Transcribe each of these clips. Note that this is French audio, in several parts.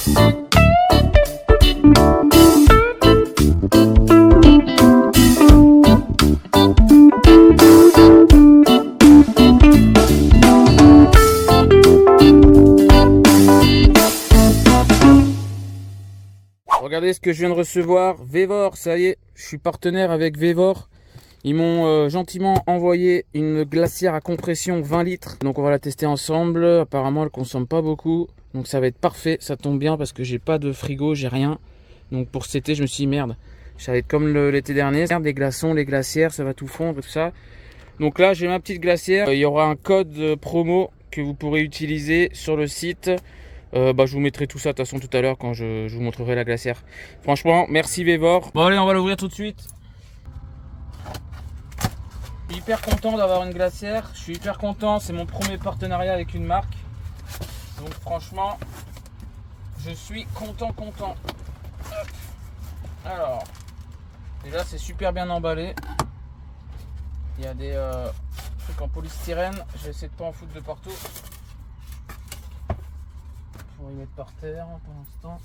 Regardez ce que je viens de recevoir, Vévor, ça y est, je suis partenaire avec Vévor. Ils m'ont gentiment envoyé une glacière à compression 20 litres. Donc on va la tester ensemble, apparemment elle consomme pas beaucoup. Donc ça va être parfait, ça tombe bien parce que j'ai pas de frigo, j'ai rien. Donc pour cet été je me suis dit merde, ça va être comme l'été dernier. Les glaçons, les glacières, ça va tout fondre, tout ça. Donc là j'ai ma petite glacière, il y aura un code promo que vous pourrez utiliser sur le site. Je vous mettrai tout ça de toute façon tout à l'heure quand je vous montrerai la glacière. Franchement, merci Vévor. Bon allez, on va l'ouvrir tout de suite. Je suis hyper content d'avoir une glacière. Je suis hyper content, c'est mon premier partenariat avec une marque. Donc franchement, je suis content. Hop. Alors, déjà c'est super bien emballé. Il y a des trucs en polystyrène. Je vais essayer de pas en foutre de partout. Pour y mettre par terre pour l'instant.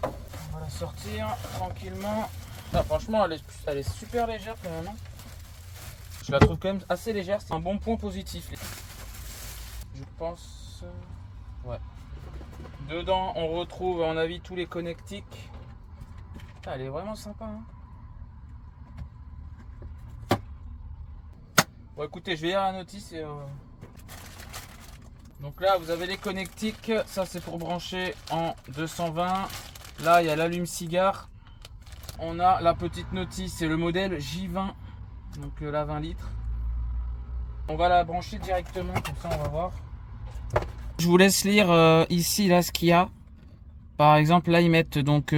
On va la sortir tranquillement. Ah, franchement elle est super légère quand même. Je la trouve quand même assez légère, c'est un bon point positif. Je pense. Ouais. Dedans on retrouve à mon avis tous les connectiques. Ah, elle est vraiment sympa hein. Bon écoutez, je vais lire la notice et donc là vous avez les connectiques, ça c'est pour brancher en 220. Là il y a l'allume-cigare. On a la petite notice, c'est le modèle J20. Donc là 20 litres. On va la brancher directement, comme ça on va voir. Je vous laisse lire ici là ce qu'il y a. Par exemple là ils mettent donc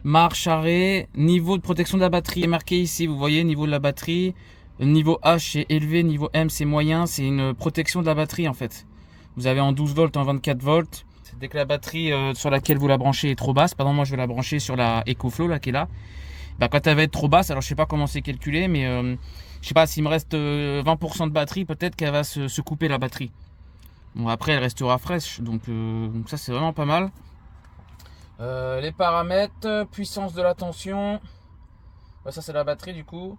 marche, arrêt, niveau de protection de la batterie est marqué ici, vous voyez, niveau de la batterie. Niveau H c'est élevé, niveau M c'est moyen, c'est une protection de la batterie en fait. Vous avez en 12 volts, en 24 volts. Dès que la batterie sur laquelle vous la branchez est trop basse, par exemple moi je vais la brancher sur la EcoFlow là qui est là. Bah, quand elle va être trop basse, alors je sais pas comment c'est calculé, mais je sais pas, s'il me reste 20% de batterie, peut-être qu'elle va se couper la batterie. Bon après elle restera fraîche, donc ça c'est vraiment pas mal. Les paramètres, puissance de la tension, bah, ça c'est la batterie du coup.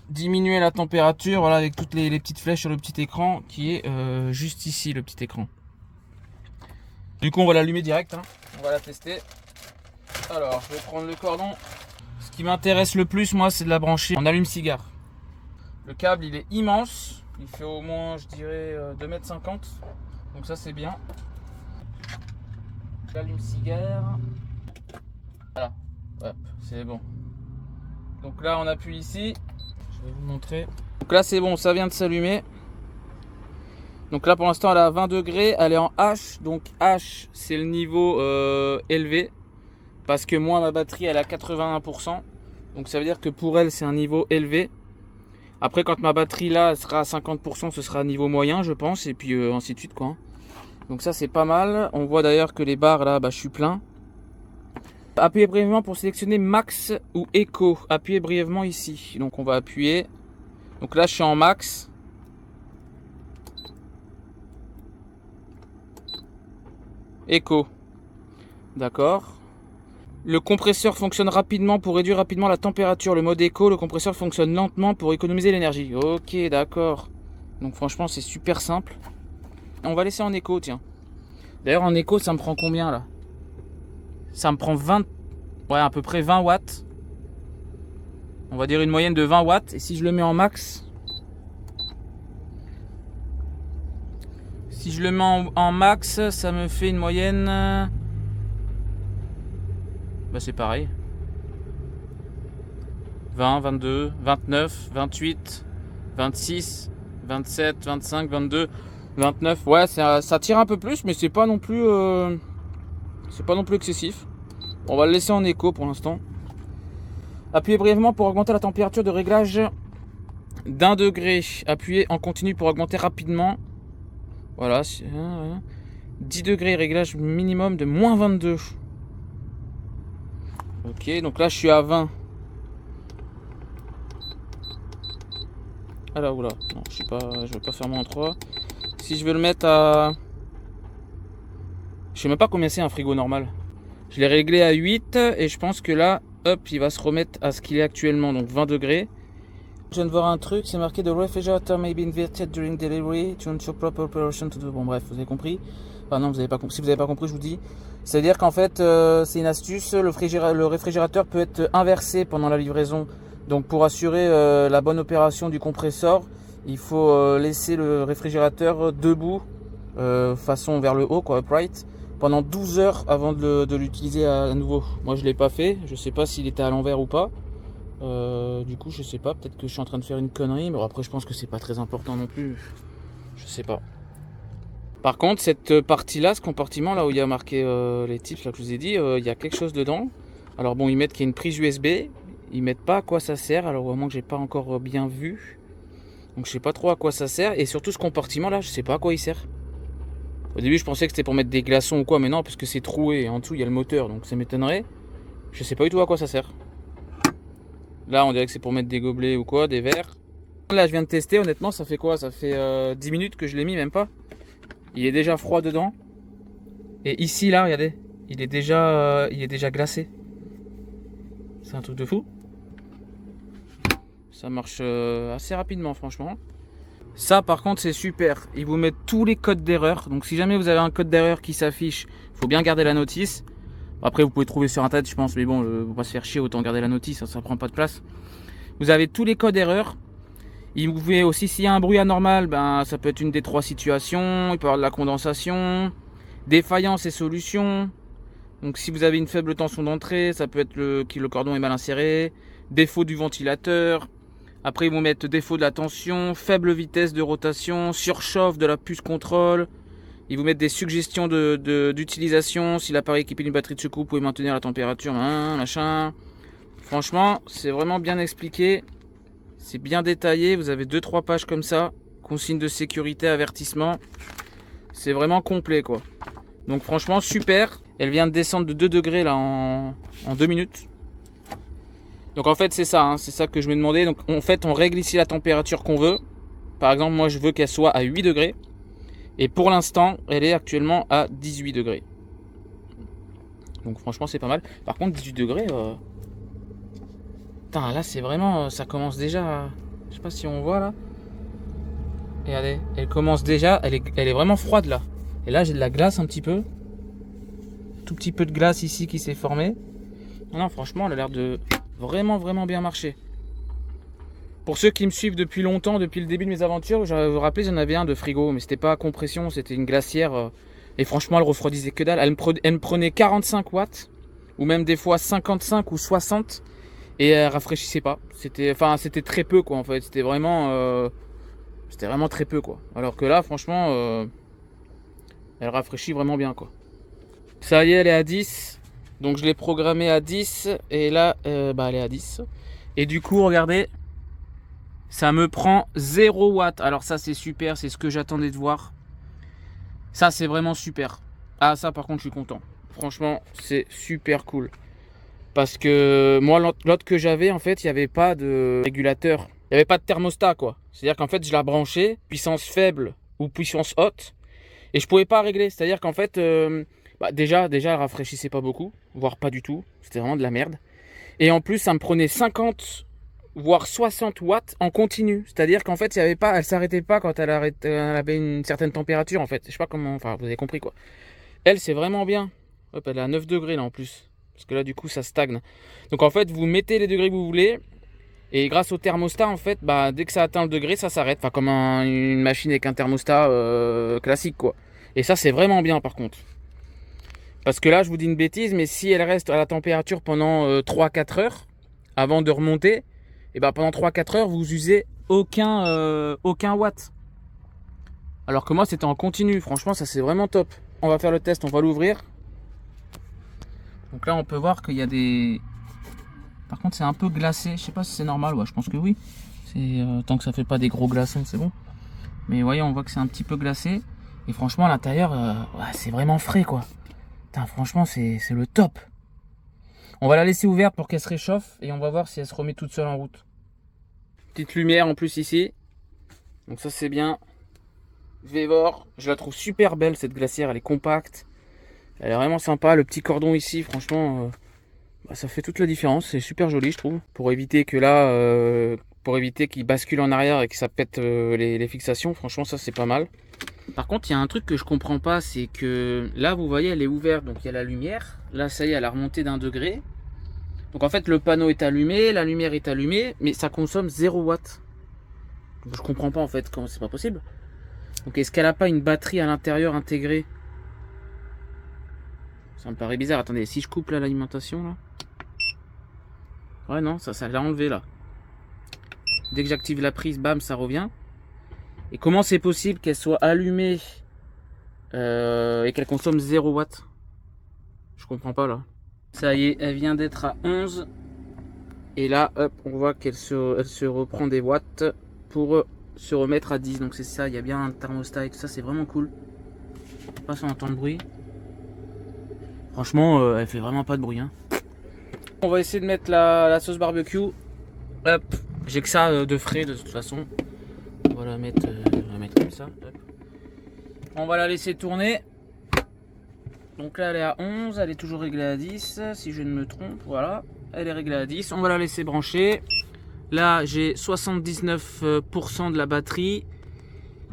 Diminuer la température, voilà, avec toutes les petites flèches sur le petit écran qui est juste ici, le petit écran. Du coup on va l'allumer direct, hein. On va la tester. Alors je vais prendre le cordon. Ce qui m'intéresse le plus moi c'est de la brancher en allume-cigare. Le câble il est immense, il fait au moins je dirais 2,50 m. Donc ça c'est bien. L'allume-cigare. Voilà, hop, c'est bon. Donc là on appuie ici. Je vais vous montrer. Donc là c'est bon, ça vient de s'allumer. Donc là pour l'instant elle est à 20 degrés, elle est en H. Donc H c'est le niveau élevé. Parce que moi ma batterie elle est à 81%. Donc ça veut dire que pour elle c'est un niveau élevé. Après quand ma batterie là sera à 50%, ce sera un niveau moyen je pense. Et puis ainsi de suite quoi. Donc ça c'est pas mal. On voit d'ailleurs que les barres là, je suis plein. Appuyez brièvement pour sélectionner Max ou Eco. Appuyez brièvement ici. Donc on va appuyer. Donc là je suis en Max. Eco. D'accord. Le compresseur fonctionne rapidement pour réduire rapidement la température. Le mode Eco, le compresseur fonctionne lentement pour économiser l'énergie. Ok, d'accord. Donc franchement c'est super simple. On va laisser en Eco, tiens. D'ailleurs en Eco ça me prend combien là? Ça me prend 20, ouais, à peu près 20 watts. On va dire une moyenne de 20 watts. Et si je le mets en max, si je le mets en max, ça me fait une moyenne. Bah c'est pareil. 20, 22, 29, 28, 26, 27, 25, 22, 29. Ouais, ça tire un peu plus, mais c'est pas non plus excessif. On va le laisser en éco pour l'instant. Appuyez brièvement pour augmenter la température de réglage d'1 degré. Appuyez en continu pour augmenter rapidement. Voilà. 10 degrés, réglage minimum de moins 22. Ok, donc là je suis à 20. Ah là, oula. Non, je vais pas faire moins 3. Si je veux le mettre à... Je sais même pas combien c'est un frigo normal. Je l'ai réglé à 8 et je pense que là, hop, il va se remettre à ce qu'il est actuellement, donc 20 degrés. Je viens de voir un truc, c'est marqué The refrigerator may be inverted during delivery to ensure proper operation to the... Bon bref, vous avez compris. Enfin non, vous avez pas compris. Si vous n'avez pas compris, je vous dis. C'est-à-dire qu'en fait, c'est une astuce, le réfrigérateur peut être inversé pendant la livraison. Donc pour assurer la bonne opération du compresseur, il faut laisser le réfrigérateur debout, façon vers le haut, quoi, upright, pendant 12 heures avant de l'utiliser à nouveau. Moi je l'ai pas fait, je sais pas s'il était à l'envers ou pas. Du coup je sais pas, peut-être que je suis en train de faire une connerie, mais après je pense que c'est pas très important non plus, je sais pas. Par contre cette partie là, ce compartiment là où il y a marqué les tips là que je vous ai dit, il y a quelque chose dedans. Alors bon, ils mettent qu'il y a une prise USB, ils mettent pas à quoi ça sert, alors au moins que j'ai pas encore bien vu, donc je sais pas trop à quoi ça sert. Et surtout ce compartiment là, je sais pas à quoi il sert. Au début je pensais que c'était pour mettre des glaçons ou quoi, mais non, parce que c'est troué et en dessous il y a le moteur, donc ça m'étonnerait. Je sais pas du tout à quoi ça sert. Là, on dirait que c'est pour mettre des gobelets ou quoi, des verres. Là, je viens de tester, honnêtement, ça fait quoi? Ça fait 10 minutes que je l'ai mis, même pas. Il est déjà froid dedans. Et ici, là, regardez, il est déjà glacé. C'est un truc de fou. Ça marche assez rapidement, franchement. Ça, par contre, c'est super. Ils vous mettent tous les codes d'erreur. Donc, si jamais vous avez un code d'erreur qui s'affiche, il faut bien garder la notice. Après, vous pouvez trouver sur internet, je pense, mais bon, faut pas se faire chier, autant garder la notice, ça prend pas de place. Vous avez tous les codes erreurs. Il vous pouvez aussi, s'il y a un bruit anormal, ben, ça peut être une des 3 situations. Il peut y avoir de la condensation, défaillance et solution. Donc, si vous avez une faible tension d'entrée, ça peut être le cordon est mal inséré, défaut du ventilateur. Après, ils vont mettre défaut de la tension, faible vitesse de rotation, surchauffe de la puce contrôle. Ils vous mettent des suggestions d'utilisation. Si l'appareil équipé d'une batterie de secours, vous pouvez maintenir la température, machin. Franchement, c'est vraiment bien expliqué. C'est bien détaillé. Vous avez 2-3 pages comme ça. Consignes de sécurité, avertissement. C'est vraiment complet, quoi. Donc franchement, super. Elle vient de descendre de 2 degrés là en 2 minutes. Donc en fait, c'est ça. Hein, c'est ça que je me demandais. Donc en fait, on règle ici la température qu'on veut. Par exemple, moi, je veux qu'elle soit à 8 degrés. Et pour l'instant, elle est actuellement à 18 degrés. Donc franchement, c'est pas mal. Par contre, 18 degrés... Putain, là, c'est vraiment... Ça commence déjà... Je sais pas si on voit, là. Regardez, elle commence déjà... Elle est vraiment froide, là. Et là, j'ai de la glace un petit peu. Tout petit peu de glace ici qui s'est formée. Non, franchement, elle a l'air de vraiment bien marcher. Pour ceux qui me suivent depuis longtemps, depuis le début de mes aventures, je vous rappelle, j'en avais un de frigo, mais c'était pas à compression, c'était une glacière. Et franchement, elle refroidissait que dalle. Elle me prenait 45 watts, ou même des fois 55 ou 60, et elle rafraîchissait pas. C'était très peu, quoi, en fait. C'était vraiment très peu, quoi. Alors que là, franchement, elle rafraîchit vraiment bien, quoi. Ça y est, elle est à 10. Donc je l'ai programmée à 10, et là, elle est à 10. Et du coup, regardez... Ça me prend 0 watts. Alors ça c'est super, c'est ce que j'attendais de voir. Ça c'est vraiment super. Ah ça par contre je suis content. Franchement c'est super cool. Parce que moi l'autre que j'avais en fait il n'y avait pas de régulateur. Il n'y avait pas de thermostat quoi. C'est-à-dire qu'en fait je la branchais, puissance faible ou puissance haute. Et je pouvais pas régler. C'est-à-dire qu'en fait déjà elle rafraîchissait pas beaucoup. Voire pas du tout. C'était vraiment de la merde. Et en plus ça me prenait 50 voire 60 watts en continu. C'est-à-dire qu'en fait, il y avait pas, elle s'arrêtait pas quand elle avait une certaine température, en fait. Je sais pas comment, enfin, vous avez compris, quoi. Elle, c'est vraiment bien. Hop, elle est à 9 degrés, là, en plus. Parce que là, du coup, ça stagne. Donc, en fait, vous mettez les degrés que vous voulez. Et grâce au thermostat, en fait, dès que ça atteint le degré, ça s'arrête. Enfin, comme une machine avec un thermostat classique, quoi. Et ça, c'est vraiment bien, par contre. Parce que là, je vous dis une bêtise, mais si elle reste à la température pendant 3-4 heures, avant de remonter, et pendant 3-4 heures, vous usez aucun watt. Alors que moi, c'était en continu. Franchement, ça, c'est vraiment top. On va faire le test, on va l'ouvrir. Donc là, on peut voir qu'il y a des... Par contre, c'est un peu glacé. Je sais pas si c'est normal. Ouais, je pense que oui. Tant que ça fait pas des gros glaçons, c'est bon. Mais voyez, on voit que c'est un petit peu glacé. Et franchement, à l'intérieur, c'est vraiment frais, quoi. Putain, franchement, c'est le top. On va la laisser ouverte pour qu'elle se réchauffe et on va voir si elle se remet toute seule en route. Petite lumière en plus ici. Donc ça c'est bien. Vévor, je la trouve super belle cette glacière, elle est compacte. Elle est vraiment sympa. Le petit cordon ici, franchement, ça fait toute la différence. C'est super joli, je trouve. Pour éviter que là, pour éviter qu'il bascule en arrière et que ça pète les fixations, franchement, ça c'est pas mal. Par contre, il y a un truc que je comprends pas, c'est que là, vous voyez, elle est ouverte, donc il y a la lumière. Là, ça y est, elle a remonté d'1 degré. Donc en fait, le panneau est allumé, la lumière est allumée, mais ça consomme 0 watts. Donc, je comprends pas en fait comment c'est pas possible. Donc est-ce qu'elle a pas une batterie à l'intérieur intégrée? Ça me paraît bizarre. Attendez, si je coupe là l'alimentation là. Ouais non, ça l'a enlevé là. Dès que j'active la prise, bam, ça revient. Et comment c'est possible qu'elle soit allumée et qu'elle consomme 0 watts? Je comprends pas là. Ça y est, elle vient d'être à 11. Et là, hop, on voit qu'elle se reprend des watts pour se remettre à 10. Donc c'est ça, il y a bien un thermostat et tout ça, c'est vraiment cool. Pas sans entendre de bruit. Franchement, elle fait vraiment pas de bruit. Hein. On va essayer de mettre la sauce barbecue. Hop, j'ai que ça de frais de toute façon. On va la mettre comme ça. Hop. On va la laisser tourner. Donc là elle est à 11, elle est toujours réglée à 10 si je ne me trompe, voilà. Elle est réglée à 10, on va la laisser brancher. Là j'ai 79% de la batterie.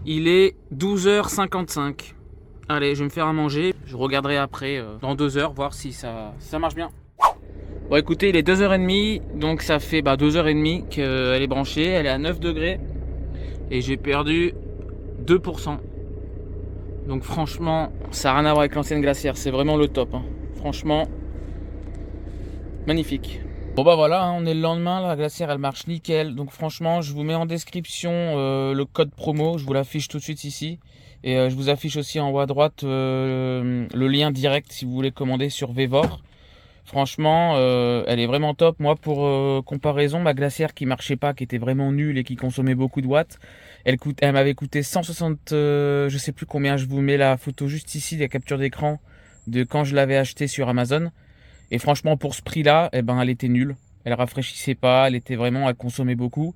Il est 12h55. Allez, je vais me faire à manger. Je regarderai après dans 2 heures, voir si ça marche bien. Bon écoutez, il est 2h30, donc ça fait 2h30 qu'elle est branchée. Elle est à 9 degrés. Et j'ai perdu 2%. Donc franchement, ça n'a rien à voir avec l'ancienne glacière, c'est vraiment le top. Hein. Franchement, magnifique. Bon bah voilà, hein, on est le lendemain, la glacière elle marche nickel. Donc franchement, je vous mets en description le code promo, je vous l'affiche tout de suite ici. Et je vous affiche aussi en haut à droite le lien direct si vous voulez commander sur Vevor. Franchement, elle est vraiment top. Moi, pour comparaison, ma glacière qui marchait pas, qui était vraiment nulle et qui consommait beaucoup de watts, elle m'avait coûté 160, je sais plus combien. Je vous mets la photo juste ici, la capture d'écran de quand je l'avais acheté sur Amazon. Et franchement, pour ce prix-là, eh ben, elle était nulle. Elle rafraîchissait pas, elle consommait beaucoup.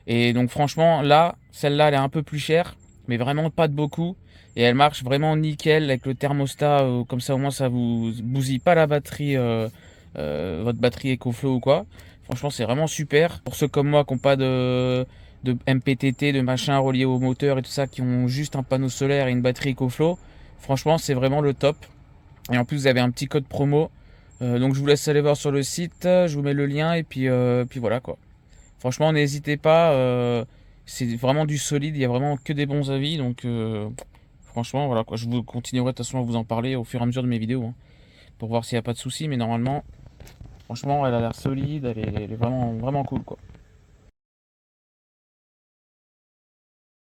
Et donc franchement, là, celle-là, elle est un peu plus chère, mais vraiment pas de beaucoup. Et elle marche vraiment nickel avec le thermostat, comme ça au moins ça vous bousille pas la batterie, votre batterie EcoFlow ou quoi. Franchement c'est vraiment super. Pour ceux comme moi qui n'ont pas de MPTT, de machin relié au moteur et tout ça, qui ont juste un panneau solaire et une batterie EcoFlow, franchement c'est vraiment le top. Et en plus vous avez un petit code promo. Donc je vous laisse aller voir sur le site, je vous mets le lien et puis voilà quoi. Franchement n'hésitez pas, c'est vraiment du solide, il y a vraiment que des bons avis donc... Franchement, voilà quoi, je vous continuerai de toute façon à vous en parler au fur et à mesure de mes vidéos, hein, pour voir s'il n'y a pas de soucis, mais normalement, franchement, elle a l'air solide, elle est vraiment, vraiment cool quoi.